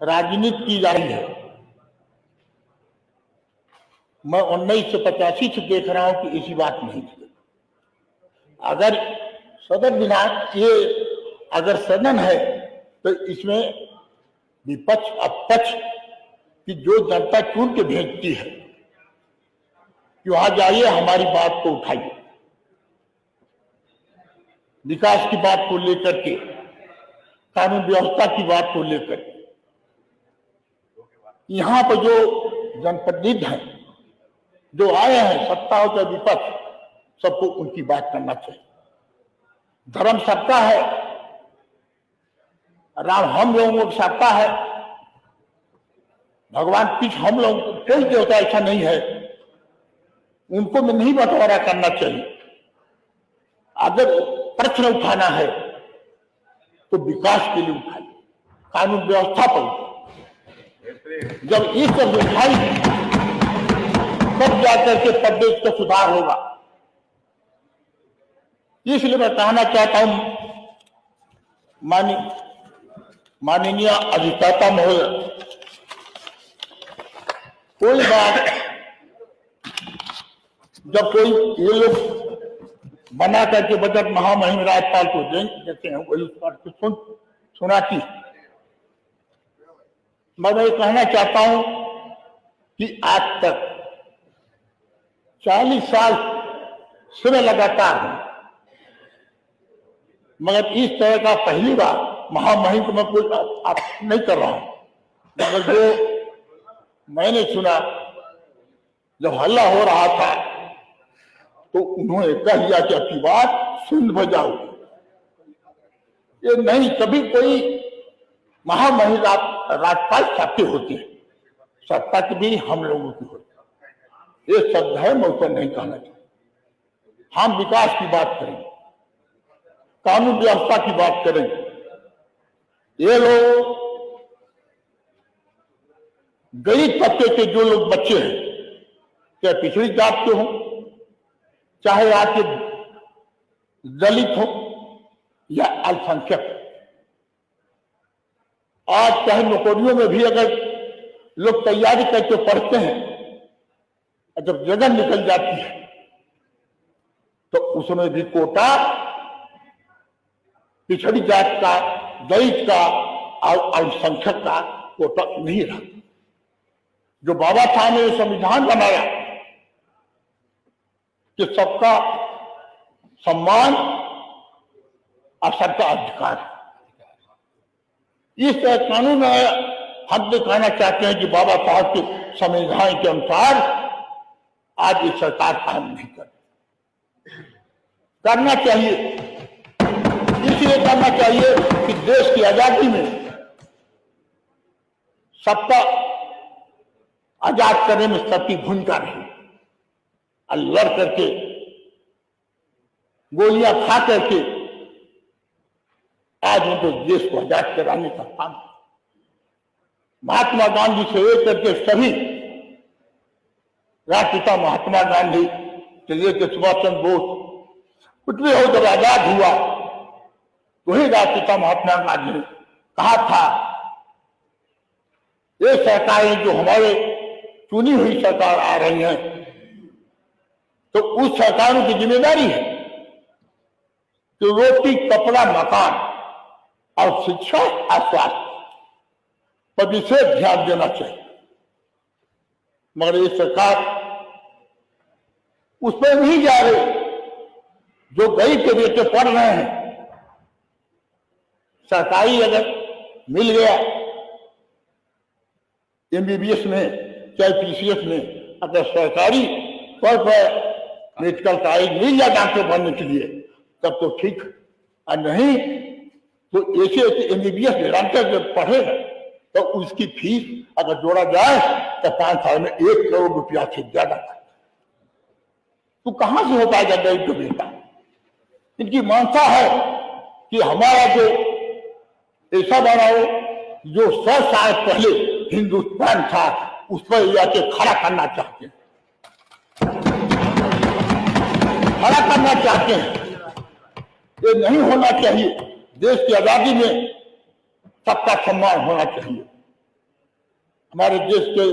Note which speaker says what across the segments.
Speaker 1: राजनीति की जा रही है। मैं 1985 से देख रहा हूं कि ऐसी बात नहीं थी। अगर सदन विधान ये अगर सदन है तो इसमें विपक्ष अपक्ष की जो जनता चुन के भेजती है कि वहां जाइए, हमारी बात को उठाइए, विकास की बात को लेकर के, कानून व्यवस्था की बात को लेकर के। यहां पर जो जनप्रतिनिधि हैं, जो आए हैं, सत्ता हो चाहे विपक्ष, सबको उनकी बात करना चाहिए। धर्म सबका है, राम हम लोगों की सत्ता है, भगवान कुछ हम लोग, कोई देवता ऐसा नहीं है, उनको में नहीं बंटवारा करना चाहिए। अगर प्रश्न उठाना है तो विकास के लिए उठाइए, कानून व्यवस्था पर उठाइए। जब इस सब उठाई तब जाकर के प्रदेश का सुधार होगा। इसलिए मैं कहना चाहता हूं माननीय अधिवक्ता महोदय, कोई बात जब कोई ये लोग बना करके बजट महामहिम राज्यपाल को देते हैं, वही सुनाती। मैं ये कहना चाहता हूं कि आज तक 40 साल से मैं लगातार हूं, मगर इस तरह का पहली बार महामहिम को मैं कोई आप नहीं कर रहा हूं। मगर जो मैंने सुना, जब हल्ला हो रहा था तो उन्होंने कह दिया कि आपकी बात सुन बजाओ। ये नहीं, कभी कोई महामहिम राज्यपाल सबके होते हैं, सत्ता की भी हम लोगों की होती है। ये शब्द है, मैं उसको नहीं कहना चाहता। हम विकास की बात करेंगे, कानून व्यवस्था की बात करेंगे। ये लोग गरीब तबके के जो लोग बच्चे हैं, चाहे पिछड़ी जात के हों, चाहे आपके दलित हो या अल्पसंख्यक, आज चाहे नौकरियों में भी अगर लोग तैयारी करके पढ़ते हैं, जब जगह निकल जाती है तो उसमें भी कोटा पिछड़ी जात का, दलित का और अल्पसंख्यक का कोटा नहीं रहा। जो बाबा साहब ने संविधान बनाया कि सबका सम्मान और सबका अधिकार, इस तरह कानून हम तो कहना चाहते हैं कि बाबा साहब के संविधान के अनुसार आज ये सरकार काम नहीं करना चाहिए। इसलिए करना चाहिए कि देश की आजादी में सबका आजाद करने में सबकी भूमिका रही, और लड़ करके गोलियां खा करके आज उनको देश को आजाद कराने का काम। महात्मा गांधी से लेकर के सभी, राष्ट्रपिता महात्मा गांधी से लेकर सुभाष चंद्र बोस, कुछ भी हो, जब आजाद हुआ वही राष्ट्रपिता महात्मा गांधी ने कहा था, ये सरकारें जो हमारे चुनी हुई सरकार आ रही हैं, तो उस सरकारों की जिम्मेदारी है कि रोटी, कपड़ा, मकान और शिक्षा और स्वास्थ्य पर विशेष ध्यान देना चाहिए। मगर ये सरकार उस पर नहीं जा रही। जो गरीब के बेटे पढ़ रहे हैं, सरकारी अगर मिल गया MBBS में चाहे PCS में, अगर सरकारी तौर पर मेडिकल कॉलेज मिल जाए डॉक्टर बनने के लिए, तब तो ठीक, और नहीं तो ऐसे MBBS डॉक्टर जब पढ़े तो उसकी फीस अगर जोड़ा जाए तो 5 साल में 1 करोड़ रुपया से ज्यादा था। तो कहां से हो पाएगा गरीब का बेटा? इनकी मानसा है कि हमारा जो ऐसा बनाओ जो 100 साल पहले हिंदुस्तान था उस पर जाके खड़ा करना चाहते हैं, खड़ा करना चाहते हैं। ये नहीं होना चाहिए। देश की आजादी में सबका सम्मान होना चाहिए। हमारे देश के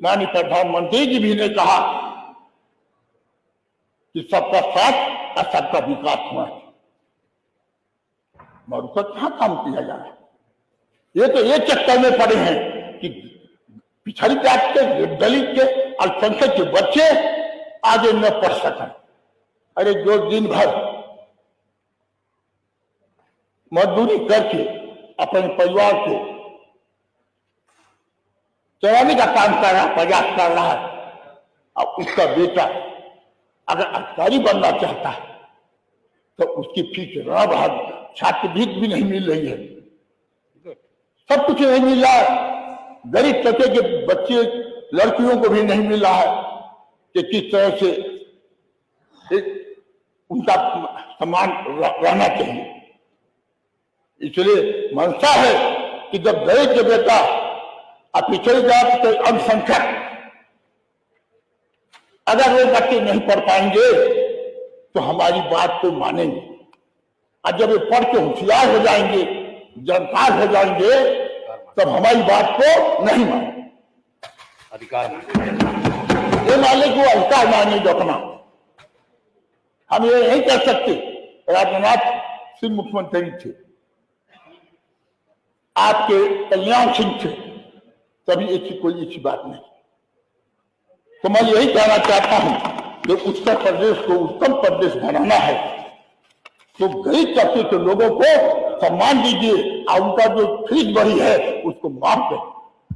Speaker 1: माननीय प्रधानमंत्री जी भी ने कहा कि सबका साथ और सबका विकास हुआ है, मगर उसका कहाँ काम किया जा रहा है। ये तो ये चक्कर में पड़े हैं कि पिछड़ी जात के, दलित के, अल्पसंख्यक के बच्चे आगे न पढ़ सकें। अरे जो दिन भर मजदूरी करके अपने परिवार को चलाने का काम कर रहा, प्रयास कर रहा है, और उसका बेटा अगर अधिकारी बनना चाहता है तो उसकी फीस रहा, छात्रवृत्ति भी नहीं मिल रही है, सब कुछ नहीं मिल रहा है। गरीब तबके के बच्चे लड़कियों को भी नहीं मिल रहा है कि किस तरह से उनका सम्मान रहना चाहिए। इसलिए मंशा है कि जब गरीब के बेटा और पिछड़ी जात के अल्पसंख्यक अगर वो बच्चे नहीं पढ़ पाएंगे तो हमारी बात को मानेंगे, और जब वे पढ़ के होशियार हो जाएंगे, जानकार हो जाएंगे, तब हमारी बात को नहीं माने,
Speaker 2: अधिकार
Speaker 1: ये माने को अधिकार माने अपना। हम ये नहीं कर सकते। राजनाथ सिंह मुख्यमंत्री थे, आपके कल्याण सिंह थे, तभी ऐसी कोई अच्छी बात नहीं। तो मैं यही कहना चाहता हूं कि उत्तर प्रदेश को उत्तम प्रदेश बनाना है तो गरीब तबके के लोगों को सम्मान दीजिए, और उनका जो फीस बढ़ी है उसको माफ करें।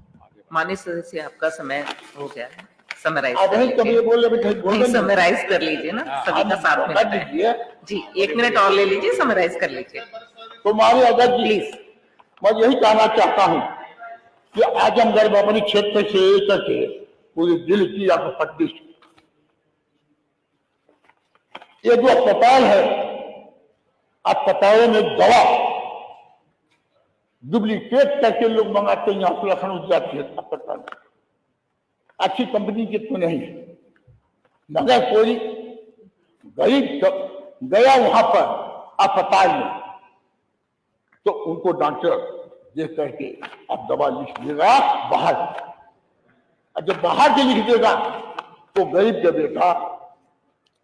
Speaker 3: माननीय सदस्य, आपका समय हो गया है, समराइज
Speaker 1: आप नहीं कभी बोले
Speaker 3: समराइज कर लीजिए ना, सभी का 7 मिनट है जी, 1 मिनट और ले लीजिए, समराइज कर लीजिए।
Speaker 1: तो मारे अगर प्लीज, मैं यही कहना चाहता हूं कि आजमगढ़ अपने क्षेत्र से करके पूरी दिल की या पट्टी, ये जो अस्पताल है, अस्पतालों में दवा डुप्लीकेट करके लोग मंगाते हैं, यहाँ से लखनऊ जाती है अस्पताल, अच्छी कंपनी की तो नहीं है, मगर कोई गरीब गया वहां पर अस्पताल में तो उनको डॉक्टर देख करके अब दवा लिख देगा बाहर, और जब बाहर से लिख देगा तो गरीब के बेटा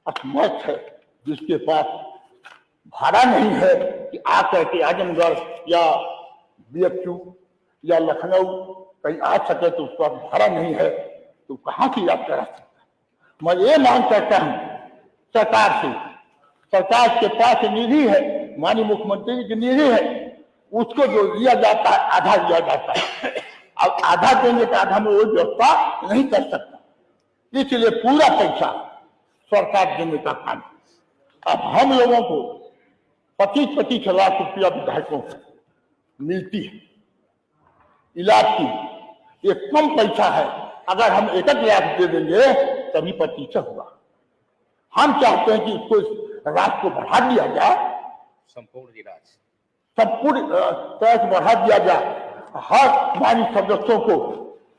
Speaker 1: असमर्थ है, जिसके पास भाड़ा नहीं है कि आकर के आजमगढ़ या BHU या लखनऊ कहीं आ सके, तो उसका भाड़ा नहीं है तो कहाँ से यात्रा रह सकता। मैं ये मांग करता हूँ सरकार से, सरकार के पास निधि है, माननीय मुख्यमंत्री की निधि है, उसको जो दिया जाता है आधा दिया जाता है, अब आधा देंगे तो आधा में वो व्यवस्था नहीं कर सकता, इसलिए पूरा पैसा सरकार देने का काम। अब हम लोगों को 25-25 लाख रुपया विधायकों को मिलती है इलाज की, ये कम पैसा है, अगर हम 1 लाख दे देंगे तभी 25 होगा। हम चाहते हैं कि इसको राशि को बढ़ा दिया जाए,
Speaker 2: संपूर्ण इलाज
Speaker 1: संपूर्ण तरह से बढ़ा दिया जाए, हर माननीय सदस्यों को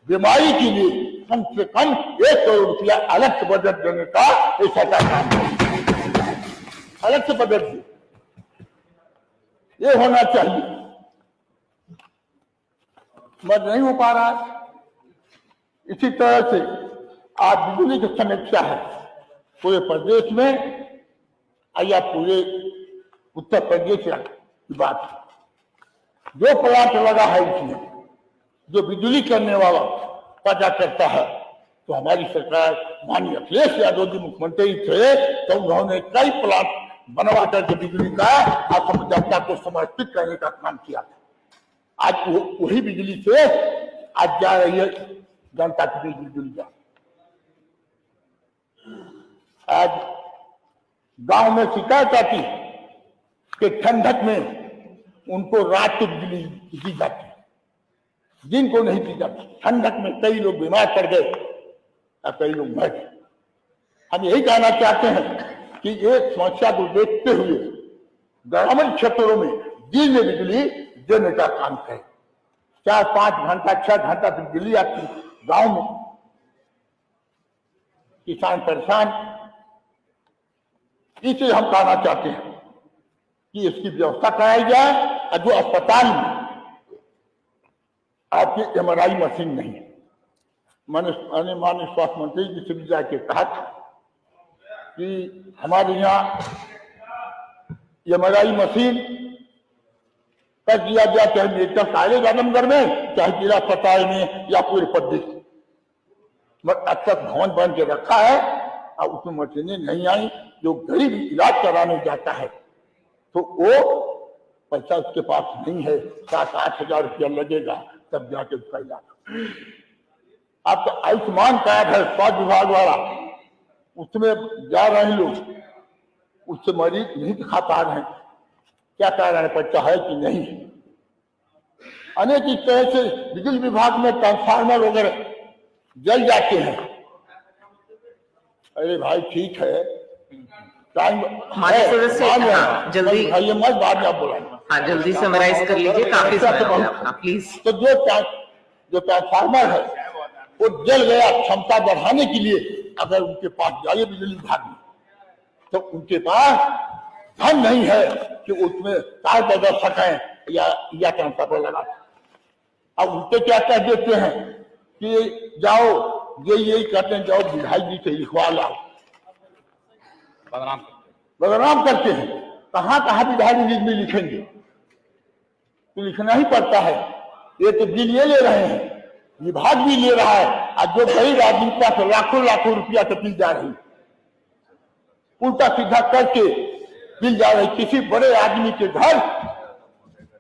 Speaker 1: बीमारी के लिए कम से कम 1 करोड़ रुपया अलग से बजट देने का ऐसा काम है, अलग से बजट दे, ये होना चाहिए, मगर नहीं हो पा रहा है। इसी तरह से आज बिजली की समस्या है पूरे प्रदेश में, या पूरे उत्तर प्रदेश की बात है। जो प्लांट लगा है इसमें, जो बिजली करने वाला पैदा करता है, तो हमारी सरकार माननीय अखिलेश यादव जी मुख्यमंत्री थे तो उन्होंने कई प्लांट बनवा करके बिजली का असम जनता को समर्पित करने का काम किया था। आज वही बिजली से आज जा रही है जनता की बिजली जा। आज गांव में शिकायत आती कि ठंडक में उनको रात को बिजली दी जाती, दिन को नहीं दी जाती। ठंडक में कई लोग बीमार पड़ गए और कई लोग मर गए। हम यही कहना चाहते हैं कि एक समस्या को देखते हुए ग्रामीण क्षेत्रों में दिन में बिजली देने का काम करें। 4-5 घंटा 6 घंटा बिजली आती गांव में, किसान परेशान। इसलिए हम कहना चाहते हैं कि इसकी व्यवस्था कराई जाए, और जो अस्पताल में आपकी MRI मशीन नहीं है, माननीय स्वास्थ्य मंत्री की सुविधा के तहत कि हमारे यहाँ MRI मशीन कर दिया गया, चाहे मेडिकल कॉलेज आजमगढ़ में, चाहे जिला अस्पताल में या पूरे प्रदेश में अच्छा भवन बन के रखा है और उसमें मशीनें नहीं आई। जो गरीब इलाज कराने जाता है तो वो पैसा उसके पास नहीं है, 7-8 हजार रुपया लगेगा तब जाके उसका इलाज। अब तो आयुष्मान कार्ड है स्वास्थ्य विभाग वाला, उसमें जा रहे हैं लोग, उससे मरीज नहीं दिखा पा रहे हैं, क्या कारण है, पैसा है कि नहीं। अनेक इस तरह से बिजली विभाग में ट्रांसफार्मर वगैरह जल जाते हैं। अरे भाई ठीक है, टाइम
Speaker 3: जल्दी
Speaker 1: भाई मत बाद में आप बोला।
Speaker 3: हाँ, जल्दी समराइज कर लीजिए, काफी समय आपका प्लीज।
Speaker 1: तो जो ट्रांसफार्मर है वो जल गया, क्षमता बढ़ाने के लिए अगर उनके पास जाइए बिजली विभाग में तो उनके पास धन नहीं है कि उसमें तार बदल सकें या ट्रांसफार्मर लगा। अब उनके क्या कह देते हैं कि जाओ, यही कहते हैं जाओ विधायक जी से लिखवा लाओ, बदनाम करते हैं। कहाँ विधायक जी में लिखेंगे, तो लिखना ही पड़ता है। ये तो बिल ये ले रहे हैं, विभाग भी ले रहा है, और जो गरीब आदमी का लाखों लाखों रुपया तक बिल जा रही, उल्टा सीधा करके बिल जा रही। किसी बड़े आदमी के घर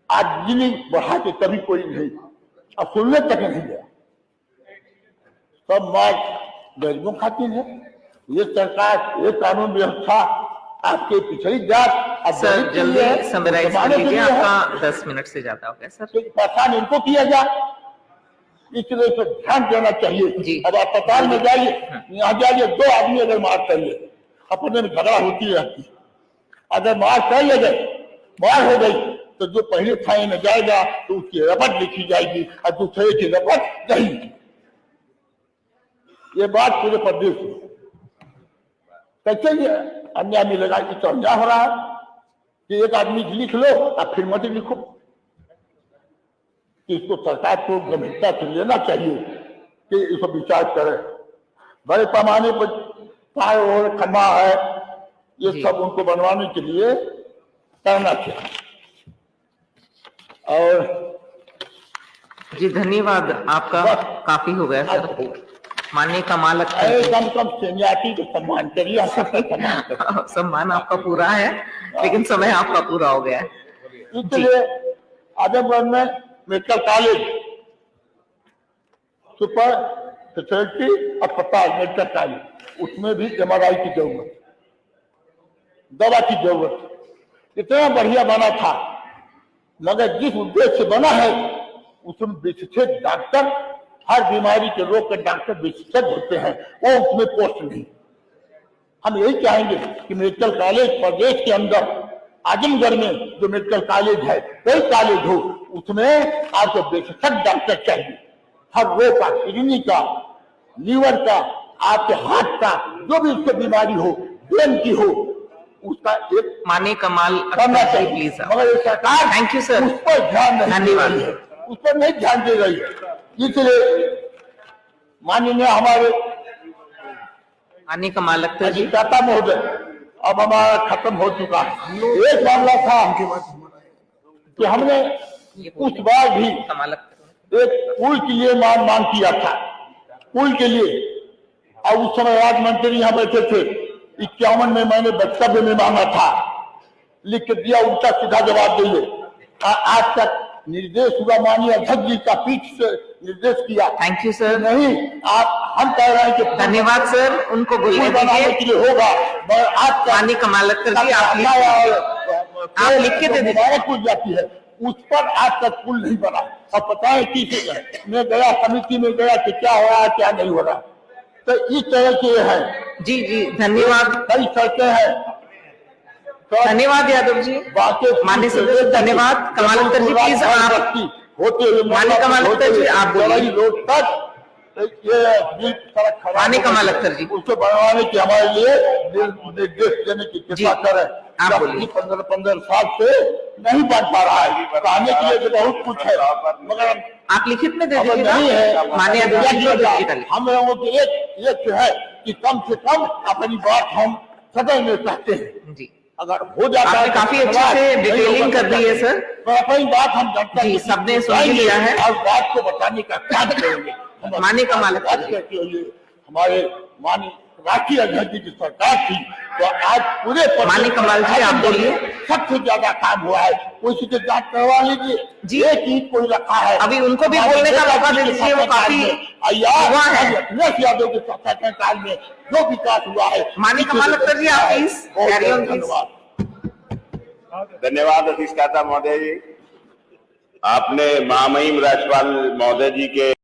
Speaker 1: आज बिजली बढ़ा के कभी कोई नहीं, अब सुनने तक नहीं गया। सब मार गरीबों खातिर है ये सरकार, ये कानून व्यवस्था आपके पिछड़ी जात।
Speaker 3: सर जल्दी समराइज कर लीजिए, आपका 10 मिनट से ज्यादा हो गया सर।
Speaker 1: तो परेशान इनको किया जाए, इसलिए तो ध्यान देना चाहिए। अब अस्पताल में जाइए, यहाँ जाइए, 2 आदमी अगर मार कर ले, अपने में झगड़ा होती रहती, अगर मार कर ले गए, मार हो गई तो जो पहले थाने में जाएगा तो उसकी रपट लिखी जाएगी और दूसरे की रपट नहीं। ये बात पूरे प्रदेश में कैसे ये अन्याय मिलेगा, ये तो अन्याय हो रहा है कि एक आदमी लिख लो और फिर मत लिखो। कि इसको सरकार को गंभीरता से लेना चाहिए कि इस पर विचार करे। बड़े पैमाने पर तार और खंभा है, ये सब उनको बनवाने के लिए करना चाहिए। और
Speaker 3: जी धन्यवाद आपका, काफी हो गया सर। माननीय कमाल
Speaker 1: कम सीनियरिटी को सम्मान करिए।
Speaker 3: सम्मान आपका पूरा है, लेकिन समय आपका पूरा हो गया है।
Speaker 1: इसलिए आजमगढ़ में मेडिकल कॉलेज, सुपर स्पेशलिटी अस्पताल मेडिकल कॉलेज, उसमें भी MRI की जरूरत, दवा की जरूरत। इतना बढ़िया बना था, मगर जिस उद्देश्य से बना है उसमें विशेषज्ञ डॉक्टर, हर बीमारी के रोग के डॉक्टर विशेषज्ञ होते हैं, वो उसमें पोस्ट नहीं। हम यही चाहेंगे कि मेडिकल कॉलेज प्रदेश के अंदर आजमगढ़ में जो मेडिकल कॉलेज है, कोई कॉलेज हो, उसमें आपको विशेषज्ञ डॉक्टर चाहिए। हर रोग का, किडनी का, लीवर का, आपके हाथ का, जो भी उसको बीमारी हो, ब्रेन की हो, उसका एक
Speaker 3: माननीय कमाल
Speaker 1: करना चाहिए।
Speaker 3: प्लीज,
Speaker 1: मगर ये सरकार
Speaker 3: थैंक यू सर,
Speaker 1: उस पर ध्यान नहीं दे रही है, उस पर नहीं ध्यान दे रही है। इसलिए माननीय हमारे
Speaker 3: माननीय कमाल अख्तर जी,
Speaker 1: दाता महोदय, अब हमारा खत्म हो चुका है। एक मामला था कि हमने उस बार भी एक पुल के लिए मांग किया था, पुल के लिए, और उस समय राज्य मंत्री यहाँ बैठे थे। 51 में मैंने वक्तव्य में मांगा था, लिख के दिया, उल्टा सीधा जवाब दिए। आज तक निर्देश हुआ, माननीय अध्यक्ष जी का पीठ से निर्देश किया।
Speaker 3: Thank you sir.
Speaker 1: नहीं, आप हम कह रहे हैं कि
Speaker 3: धन्यवाद सर, उनको बोलने
Speaker 1: बनाने के लिए होगा। आज
Speaker 3: माननीय कमाल अख्तर जी, आप लिख के दे दीजिए।
Speaker 1: पुल जाती है, उस पर आज तक पुल नहीं बना। अब पता है किसी मैं गया, समिति में गया कि क्या हो रहा है, क्या नहीं हो रहा। तो इस तरह के है।
Speaker 3: जी जी धन्यवाद।
Speaker 1: कई सड़कें हैं।
Speaker 3: धन्यवाद यादव जी, माननीय सदस्य धन्यवाद। कमाल अख्तर जी प्लीज आप
Speaker 1: होते हुए,
Speaker 3: माननीय कमाल अख्तर जी आप बोलिए।
Speaker 1: रोड तक ये सड़क
Speaker 3: माननीय कमाल अख्तर जी,
Speaker 1: उसको बनवाने के हमारे लिए निर्देश देने की कृपा करें।
Speaker 3: आप बोलिए।
Speaker 1: 15 साल से नहीं बन पा रहा है। कहने के लिए तो बहुत कुछ है, मगर
Speaker 3: आप लिखित में दे
Speaker 1: अब नहीं
Speaker 3: दीजिएगा
Speaker 1: है।
Speaker 3: माननीय अध्यक्ष जी को डिजिटल।
Speaker 1: हम लोगों को एक जो है कि कम से कम अपनी बात हम सदन में कहते हैं।
Speaker 3: जी,
Speaker 1: अगर हो जाता है
Speaker 3: आपने काफी अच्छे से डिटेलिंग कर दी है सर।
Speaker 1: तो अपनी बात हम जनता
Speaker 3: जी,
Speaker 1: की
Speaker 3: सबने सुन ही लिया है।
Speaker 1: और बात को बताने का काम करेंगे।
Speaker 3: माननीय कमाल
Speaker 1: बात करते हुए हमारे माननीय राष्ट्रीय अध्यक्ष जी की सरकार थी, तो आज पूरे
Speaker 3: माननीय कमाल जी, आप बोलिए।
Speaker 1: सबसे ज्यादा काम हुआ है। कोई से जांच करवा लीजिए
Speaker 3: जी।
Speaker 1: एक चीज कोई रखा है,
Speaker 3: अभी उनको भी बोलने का मौका दे दीजिए, वो काफी युवा है।
Speaker 1: अखिलेश यादव के शासन काल में जो विकास हुआ है।
Speaker 3: माननीय कमाल अख्तर जी, आप प्लीज कैरी ऑन प्लीज।
Speaker 4: धन्यवाद अधिष्ठाता महोदय जी। आपने महामहिम राज्यपाल महोदय जी के